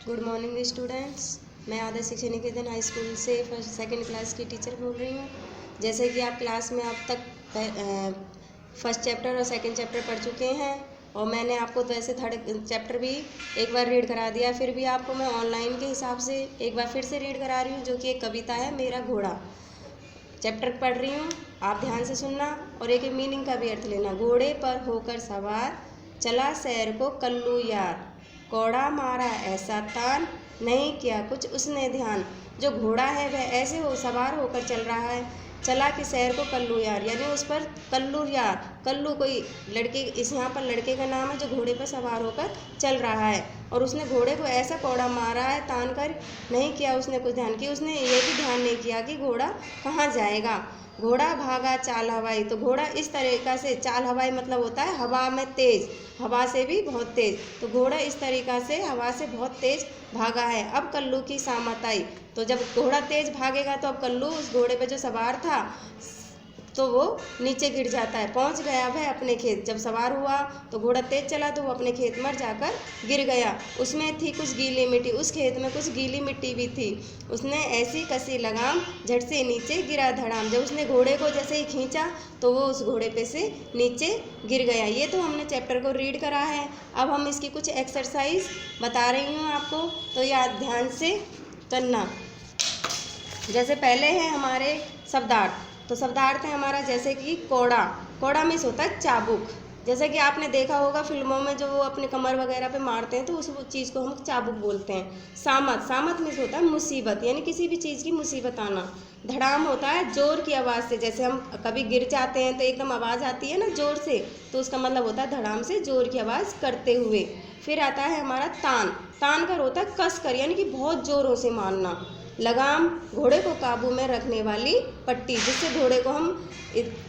Good morning students. मैं आदर्श शिक्षा निकेतन high school से फर्स्ट सेकंड क्लास की टीचर बोल रही हूँ। जैसे कि आप क्लास में अब तक फर्स्ट चैप्टर और सेकंड चैप्टर पढ़ चुके हैं और मैंने आपको तो ऐसे थर्ड चैप्टर भी एक बार रीड करा दिया, फिर भी आपको मैं ऑनलाइन के हिसाब से एक बार फिर से रीड करा रही हूँ, जो कि एक कविता है मेरा घोड़ा। चैप्टर पढ़ रही हूँ, आप ध्यान से सुनना और एक मीनिंग का भी अर्थ लेना। घोड़े पर होकर सवार चला शहर को कल्लू यार, कौड़ा मारा ऐसा तान नहीं किया कुछ उसने ध्यान। जो घोड़ा है वह ऐसे हो सवार होकर चल रहा है, चला कि शहर को कल्लू यार, यानी उस पर कल्लू यार, कल्लू कोई लड़के, इस यहाँ पर लड़के का नाम है जो घोड़े पर सवार होकर चल रहा है। और उसने घोड़े को ऐसा कौड़ा मारा है तान कर, नहीं किया उसने कुछ ध्यान की, उसने ये भी ध्यान नहीं किया कि घोड़ा कहाँ जाएगा। घोड़ा भागा चाल हवाई, तो घोड़ा इस तरीक़ा से, चाल हवाई मतलब होता है हवा में तेज़, हवा से भी बहुत तेज़, तो घोड़ा इस तरीक़ा से हवा से बहुत तेज़ भागा है। अब कल्लू की सामत आई, तो जब घोड़ा तेज़ भागेगा तो अब कल्लू उस घोड़े पे जो सवार था तो वो नीचे गिर जाता है। पहुंच गया वह अपने खेत, जब सवार हुआ तो घोड़ा तेज चला तो वो अपने खेत में जाकर गिर गया। उसमें थी कुछ गीली मिट्टी, उस खेत में कुछ गीली मिट्टी भी थी। उसने ऐसी कसी लगाम झट से नीचे गिरा धड़ाम, जब उसने घोड़े को जैसे ही खींचा तो वो उस घोड़े पे से नीचे गिर गया। ये तो हमने चैप्टर को रीड करा है। अब हम इसकी कुछ एक्सरसाइज बता रही हूँ आपको, तो याद ध्यान से करना। जैसे पहले है हमारे शब्दार्थ, तो शब्दार्थ है हमारा जैसे कि कोड़ा, कोड़ा मीन्स होता है चाबुक। जैसे कि आपने देखा होगा फिल्मों में जो वो अपने कमर वगैरह पे मारते हैं तो उस चीज़ को हम चाबुक बोलते हैं। सामत, सामत मीन्स होता है मुसीबत, यानी किसी भी चीज़ की मुसीबत आना। धड़ाम होता है जोर की आवाज़ से, जैसे हम कभी गिर जाते हैं तो एकदम आवाज़ आती है ना जोर से, तो उसका मतलब होता है धड़ाम से जोर की आवाज़ करते हुए। फिर आता है हमारा तान, तान कर होता है कस कर, यानी कि बहुत ज़ोरों से मारना। लगाम, घोड़े को काबू में रखने वाली पट्टी, जिससे घोड़े को हम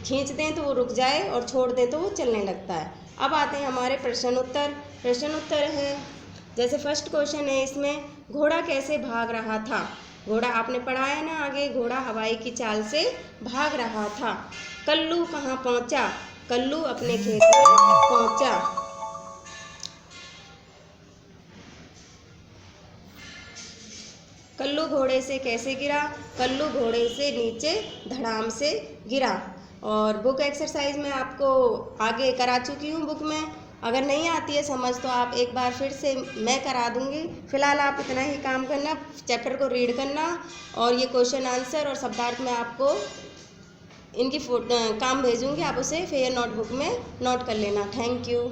खींच दें तो वो रुक जाए और छोड़ दें तो वो चलने लगता है। अब आते हैं हमारे प्रश्न उत्तर। प्रश्न उत्तर है जैसे फर्स्ट क्वेश्चन है इसमें, घोड़ा कैसे भाग रहा था। घोड़ा आपने पढ़ा है ना आगे, घोड़ा हवाई की चाल से भाग रहा था। कल्लू कहाँ पहुँचा, कल्लू अपने खेत में पहुँचा। कल्लू घोड़े से कैसे गिरा, कल्लू घोड़े से नीचे धड़ाम से गिरा। और बुक एक्सरसाइज में आपको आगे करा चुकी हूँ बुक में, अगर नहीं आती है समझ तो आप एक बार फिर से मैं करा दूँगी। फिलहाल आप इतना ही काम करना, चैप्टर को रीड करना और ये क्वेश्चन आंसर और शब्दार्थ में आपको इनकी काम भेजूँगी, आप उसे फिर नोटबुक में नोट कर लेना। Thank you.